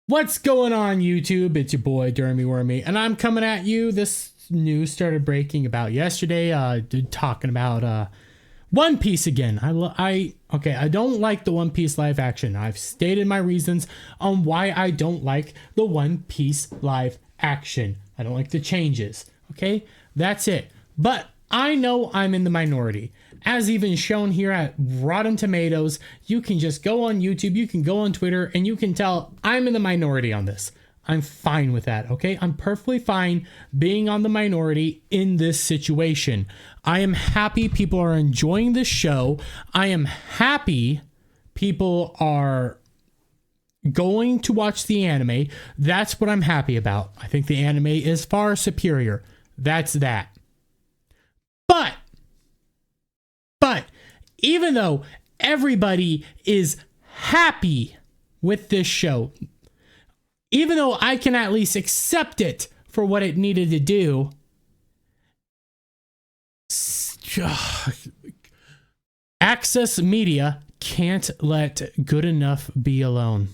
What's going on, YouTube? It's your boy Dermy Wormy, and I'm coming at you. This news started breaking about yesterday. Talking about One Piece again. I don't like the One Piece live action. I've stated my reasons on why I don't like the One Piece live action. I don't like the changes. Okay, that's it. But I know I'm in the minority. As even shown here at Rotten Tomatoes, you can just go on YouTube, you can go on Twitter, and you can tell I'm in the minority on this. I'm fine with that, okay? I'm perfectly fine being on the minority in this situation. I am happy people are enjoying this show. I am happy people are going to watch the anime. That's what I'm happy about. I think the anime is far superior. That's that. But even though everybody is happy with this show, even though I can at least accept it for what it needed to do, Access Media can't let good enough be alone.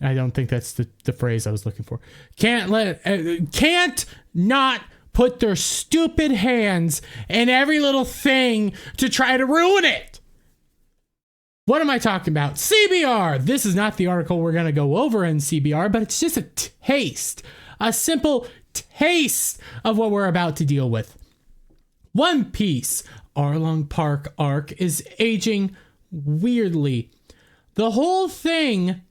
I don't think that's the phrase I was looking for. Can't not put their stupid hands in every little thing to try to ruin it. What am I talking about? CBR. This is not the article we're going to go over in CBR, but it's just a taste, a simple taste of what we're about to deal with. One Piece Arlong Park arc is aging weirdly. The whole thing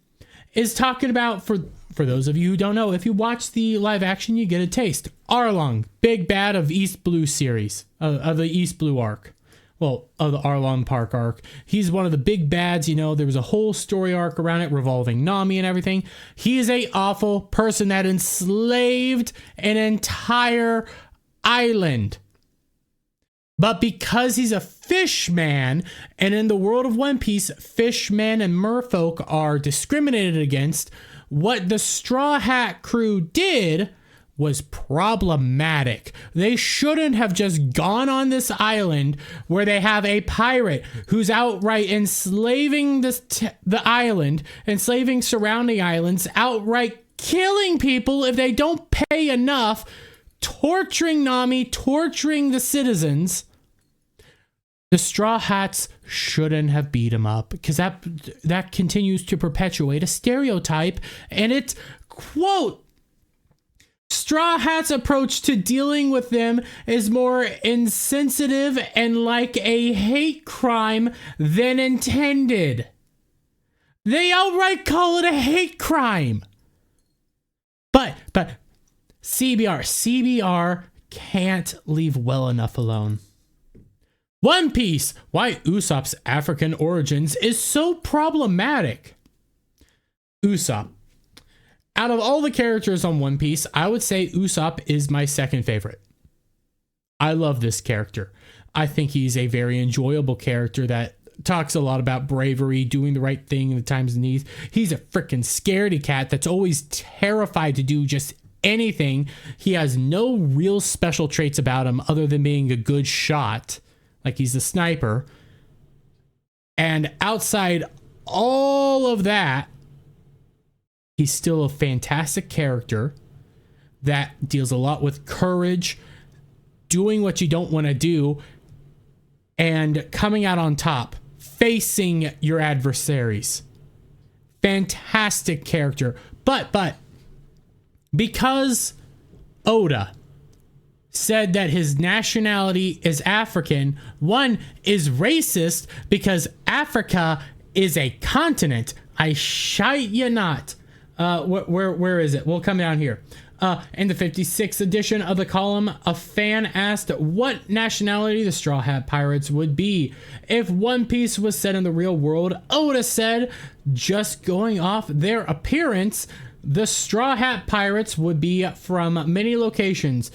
is talking about, for those of you who don't know, if you watch the live action, you get a taste. Arlong, big bad of East Blue series, of the East Blue arc. Well, of the Arlong Park arc. He's one of the big bads, you know. There was a whole story arc around it revolving Nami and everything. He is a awful person that enslaved an entire island. But because he's a fishman, and in the world of One Piece, fishmen and merfolk are discriminated against, what the Straw Hat crew did was problematic. They shouldn't have just gone on this island where they have a pirate who's outright enslaving the island, enslaving surrounding islands, outright killing people if they don't pay enough, torturing Nami, torturing the citizens. The Straw Hats shouldn't have beat him up, because that continues to perpetuate a stereotype, and it's, quote, Straw Hats' approach to dealing with them is more insensitive and like a hate crime than intended. They outright call it a hate crime. But CBR can't leave well enough alone. One Piece, why Usopp's African origins is so problematic. Usopp. Out of all the characters on One Piece, I would say Usopp is my second favorite. I love this character. I think he's a very enjoyable character that talks a lot about bravery, doing the right thing in the times of need. He's a freaking scaredy cat that's always terrified to do just anything. He has no real special traits about him other than being a good shot. Like he's a sniper. And outside all of that, he's still a fantastic character that deals a lot with courage, doing what you don't want to do, and coming out on top, facing your adversaries. Fantastic character. But because Oda said that his nationality is African, one is racist because Africa is a continent. I shite you not. Where is it? We'll come down here. In the 56th edition of the column, a fan asked what nationality the Straw Hat Pirates would be if One Piece was set in the real world. Oda said, just going off their appearance, the Straw Hat Pirates would be from many locations.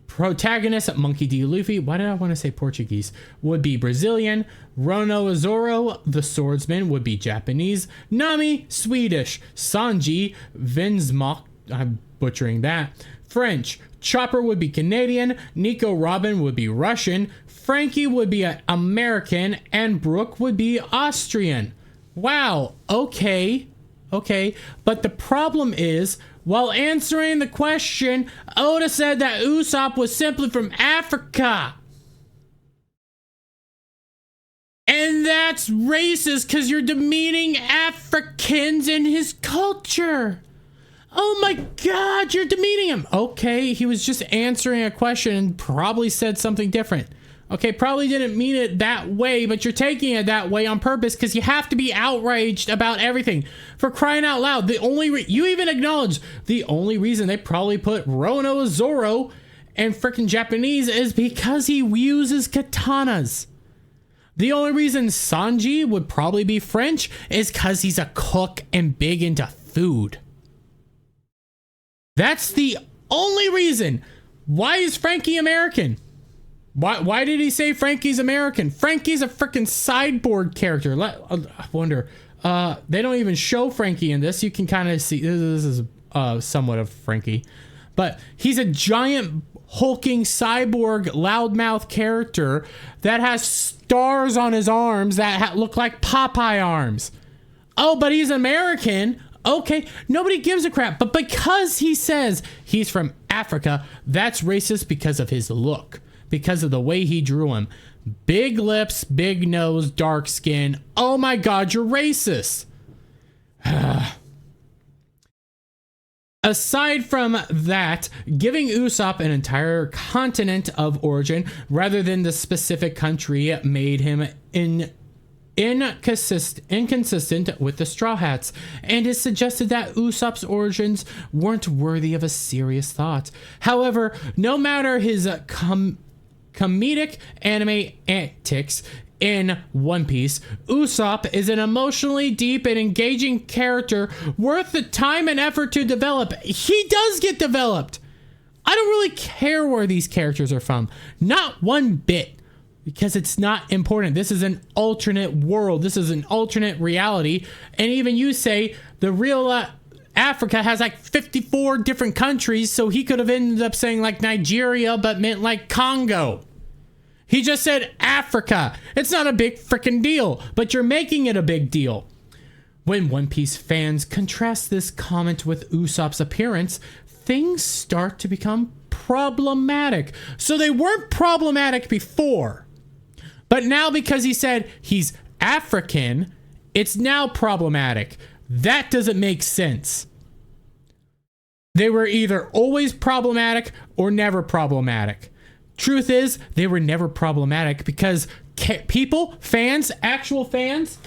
Protagonist Monkey D. Luffy, why did I want to say Portuguese, would be Brazilian. Rono Azoro, the swordsman, would be Japanese. Nami, Swedish. Sanji, Vinsmock, I'm butchering that, French. Chopper would be Canadian. Nico Robin would be Russian. Frankie would be American. And Brooke would be Austrian. Wow, okay. Okay, but the problem is, while answering the question, Oda said that Usopp was simply from Africa. And that's racist because you're demeaning Africans and his culture. Oh my God, you're demeaning him. Okay, he was just answering a question and probably said something different. Okay, probably didn't mean it that way, but you're taking it that way on purpose because you have to be outraged about everything. For crying out loud, you even acknowledge the only reason they probably put Rono Zoro and freaking Japanese is because he uses katanas. The only reason Sanji would probably be French is because he's a cook and big into food. That's the only reason. Why is Frankie American? Why did he say Frankie's American? Frankie's a freaking sideboard character. I wonder. They don't even show Frankie in this. You can kind of see. This is somewhat of Frankie. But he's a giant hulking cyborg loudmouth character that has stars on his arms that look like Popeye arms. Oh, but he's American. Okay, nobody gives a crap. But because he says he's from Africa, that's racist because of his look. Because of the way he drew him. Big lips, big nose, dark skin. Oh my God, you're racist. Aside from that, giving Usopp an entire continent of origin rather than the specific country made him inconsistent with the Straw Hats, and it suggested that Usopp's origins weren't worthy of a serious thought. However, no matter his comedic anime antics in One Piece, Usopp is an emotionally deep and engaging character worth the time and effort to develop. He does get developed. I don't really care where these characters are from. Not one bit. Because it's not important. This is an alternate world. This is an alternate reality. And even you say the real Africa has like 54 different countries. So he could have ended up saying like Nigeria, but meant like Congo. He just said Africa. It's not a big freaking deal, but you're making it a big deal. When One Piece fans contrast this comment with Usopp's appearance, things start to become problematic. So they weren't problematic before. But now because he said he's African, it's now problematic. That doesn't make sense. They were either always problematic or never problematic. Truth is, they were never problematic because people, fans, actual fans,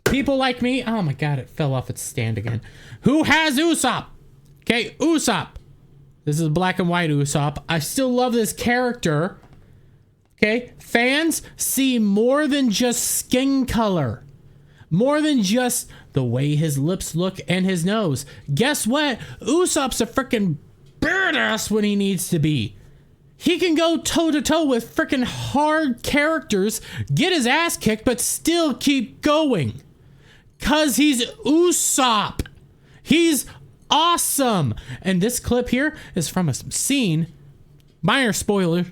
people like me, oh my God, it fell off its stand again. Who has Usopp? Okay, Usopp. This is black and white Usopp. I still love this character. Okay, fans see more than just skin color, more than just the way his lips look and his nose. Guess what? Usopp's a freaking badass when he needs to be. He can go toe to toe with freaking hard characters, get his ass kicked, but still keep going. Cause he's Usopp. He's awesome. And this clip here is from a scene, minor spoiler,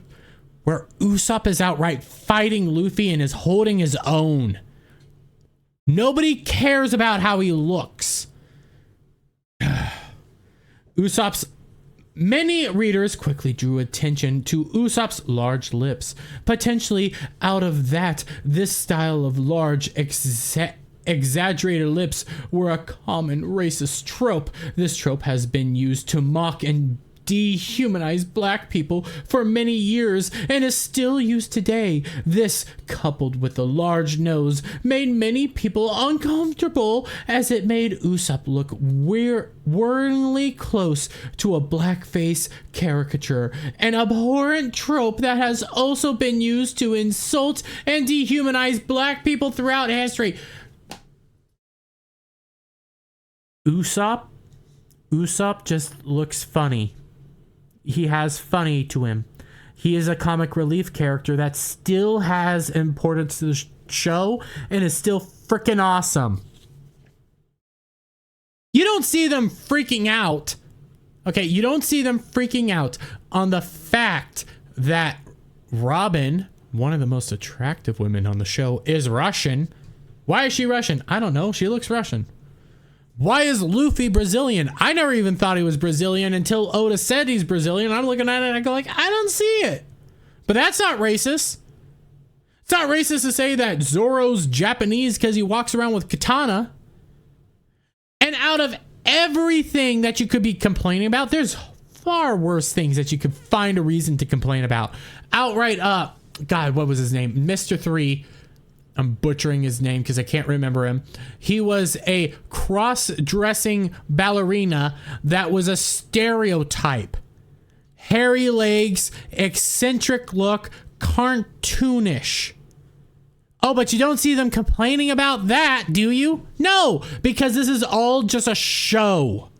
where Usopp is outright fighting Luffy and is holding his own. Nobody cares about how he looks. Many readers quickly drew attention to Usopp's large lips. Potentially out of that, this style of large, exaggerated lips were a common racist trope. This trope has been used to mock and dehumanize black people for many years and is still used today. This, coupled with the large nose, made many people uncomfortable as it made Usopp look worryingly close to a blackface caricature, an abhorrent trope that has also been used to insult and dehumanize black people throughout history. Usopp just looks funny. He has funny to him. He is a comic relief character that still has importance to the show and is still freaking awesome. You don't see them freaking out. Okay, you don't see them freaking out on the fact that Robin, one of the most attractive women on the show, is Russian. Why is she Russian? I don't know. She looks Russian. Why is Luffy Brazilian? I never even thought he was Brazilian until Oda said he's Brazilian. I'm looking at it and I go like, I don't see it. But that's not racist. It's not racist to say that Zoro's Japanese because he walks around with katana. And out of everything that you could be complaining about, there's far worse things that you could find a reason to complain about. Outright up. God, what was his name? Mr. 3. I'm butchering his name because I can't remember him. He was a cross-dressing ballerina that was a stereotype. Hairy legs, eccentric look, cartoonish. Oh, but you don't see them complaining about that, do you? No, because this is all just a show.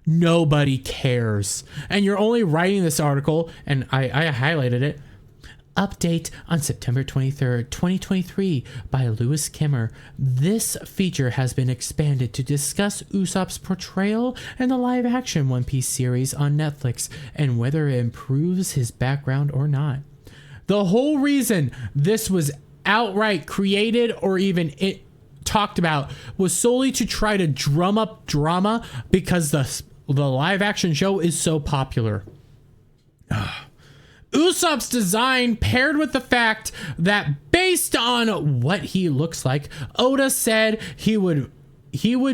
Nobody cares. And you're only writing this article, and I highlighted it. Update on September 23rd, 2023 by Lewis Kimmer. This feature has been expanded to discuss Usopp's portrayal in the live-action One Piece series on Netflix and whether it improves his background or not. The whole reason this was outright created or even it talked about was solely to try to drum up drama because the live-action show is so popular. Usopp's design paired with the fact that based on what he looks like, Oda said he would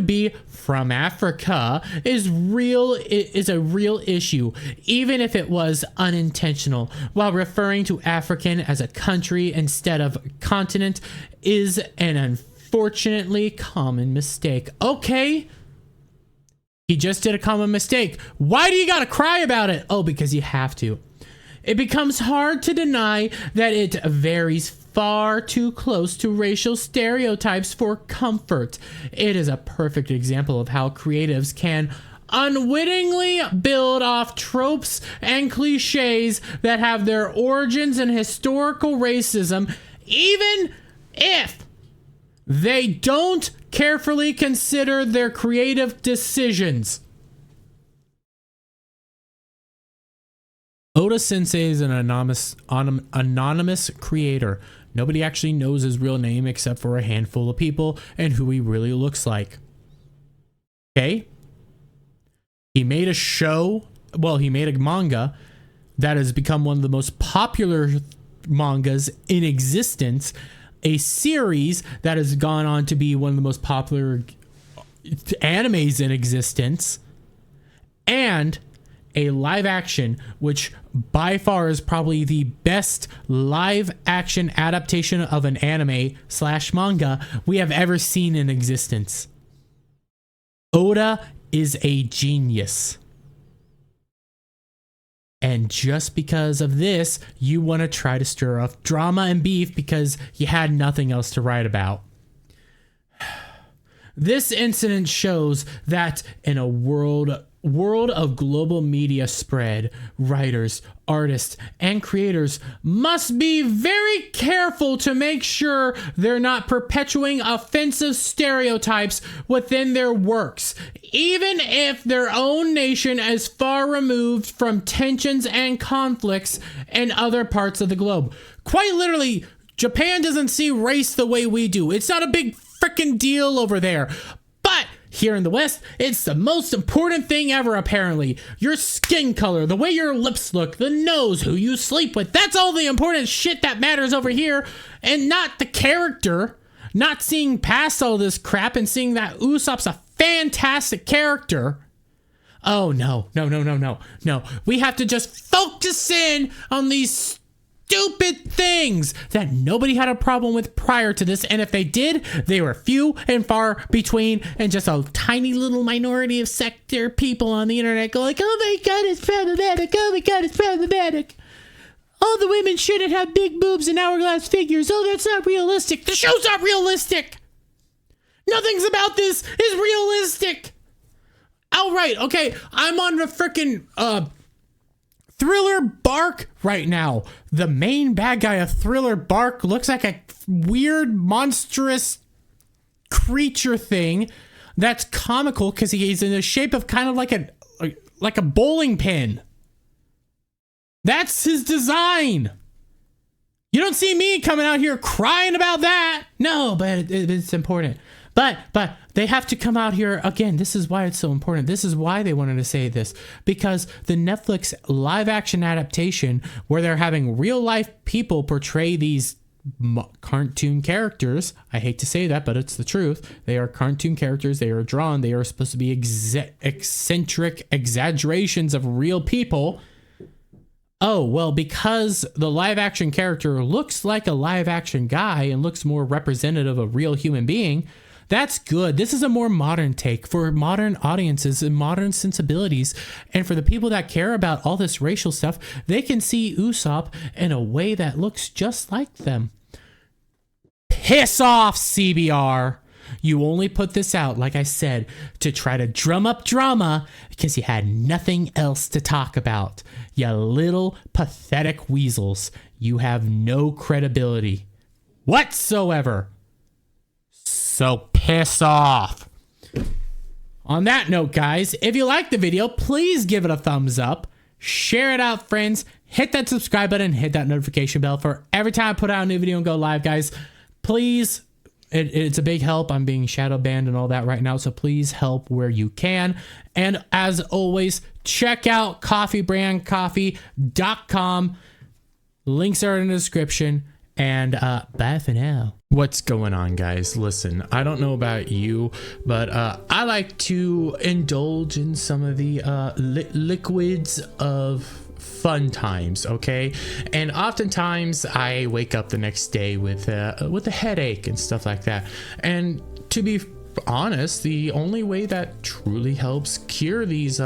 be from Africa is a real issue, even if it was unintentional, while referring to African as a country instead of continent is an unfortunately common mistake. Okay. He just did a common mistake. Why do you gotta cry about it? Oh, because you have to. It becomes hard to deny that it varies far too close to racial stereotypes for comfort. It is a perfect example of how creatives can unwittingly build off tropes and cliches that have their origins in historical racism, even if they don't carefully consider their creative decisions. Oda Sensei is an anonymous creator. Nobody actually knows his real name except for a handful of people and who he really looks like. Okay? He made a show, he made a manga that has become one of the most popular mangas in existence, a series that has gone on to be one of the most popular animes in existence, and a live action, which by far is probably the best live action adaptation of an anime / manga we have ever seen in existence. Oda is a genius. And just because of this, you want to try to stir up drama and beef because you had nothing else to write about. This incident shows that in a world of global media spread, writers, artists, and creators must be very careful to make sure they're not perpetuating offensive stereotypes within their works, even if their own nation is far removed from tensions and conflicts in other parts of the globe. Quite literally, Japan doesn't see race the way we do. It's not a big freaking deal over there. But here in the West, it's the most important thing ever, apparently. Your skin color, the way your lips look, the nose, who you sleep with. That's all the important shit that matters over here, and not the character. Not seeing past all this crap and seeing that Usopp's a fantastic character. Oh, no. We have to just focus in on these stupid things that nobody had a problem with prior to this, and if they did, they were few and far between, and just a tiny little minority of sector people on the internet go like, oh my god, it's problematic, oh my god, it's problematic. All the women shouldn't have big boobs and hourglass figures. Oh, that's not realistic. The show's not realistic. Nothing's about this is realistic. Outright, okay, I'm on the freaking Thriller Bark right now. The main bad guy of Thriller Bark looks like a weird, monstrous creature thing that's comical because he's in the shape of kind of like a bowling pin. That's his design. You don't see me coming out here crying about that. No, but it's important. But they have to come out here again. This is why it's so important. This is why they wanted to say this, because the Netflix live action adaptation where they're having real life people portray these cartoon characters. I hate to say that, but it's the truth. They are cartoon characters. They are drawn. They are supposed to be eccentric exaggerations of real people. Oh, well, because the live action character looks like a live action guy and looks more representative of a real human being, that's good. This is a more modern take for modern audiences and modern sensibilities. And for the people that care about all this racial stuff, they can see Usopp in a way that looks just like them. Piss off, CBR. You only put this out, like I said, to try to drum up drama because you had nothing else to talk about. You little pathetic weasels. You have no credibility whatsoever. So piss off. On that note, guys, if you liked the video, please give it a thumbs up. Share it out, friends. Hit that subscribe button. Hit that notification bell for every time I put out a new video and go live, guys. Please. It's a big help. I'm being shadow banned and all that right now, so please help where you can. And as always, check out coffeebrandcoffee.com. Links are in the description. And bye for now. What's going on, guys? Listen, I don't know about you, but I like to indulge in some of the liquids of fun times, okay? And oftentimes I wake up the next day with a headache and stuff like that. And to be honest, the only way that truly helps cure these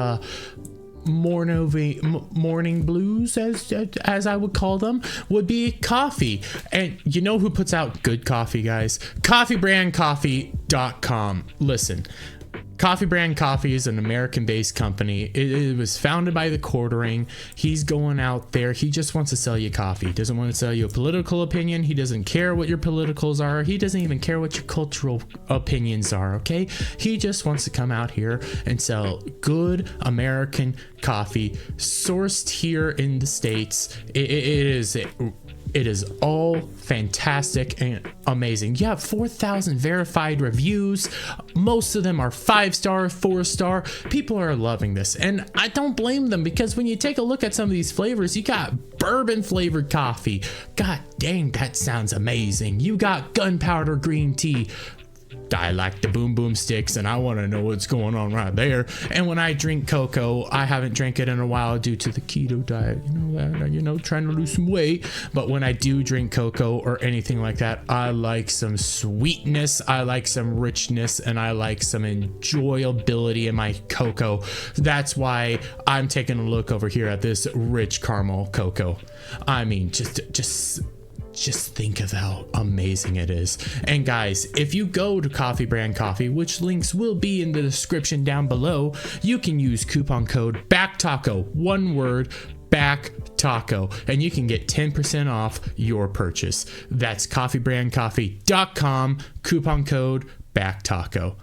morning blues, as I would call them, would be coffee. And you know who puts out good coffee, guys? Coffeebrandcoffee.com. Listen, Coffee Brand Coffee is an American-based company. It was founded by the Quartering. He's going out there. He just wants to sell you coffee. He doesn't want to sell you a political opinion. He doesn't care what your politicals are. He doesn't even care what your cultural opinions are, okay? He just wants to come out here and sell good American coffee sourced here in the States. It is all fantastic and amazing. You have 4,000 verified reviews. Most of them are 5-star, 4-star. People are loving this. And I don't blame them, because when you take a look at some of these flavors, you got bourbon flavored coffee. God dang, that sounds amazing. You got gunpowder green tea. I like the boom boom sticks, and I want to know what's going on right there. And when I drink CoCo, I haven't drank it in a while due to the keto diet, trying to lose some weight. But when I do drink CoCo or anything like that, I like some sweetness, I like some richness, and I like some enjoyability in my CoCo. That's why I'm taking a look over here at this rich caramel CoCo. I mean, just think of how amazing it is. And guys, if you go to Coffee Brand Coffee, which links will be in the description down below, you can use coupon code BACKTACO, one word, BACKTACO, and you can get 10% off your purchase. That's coffeebrandcoffee.com, coupon code BACKTACO.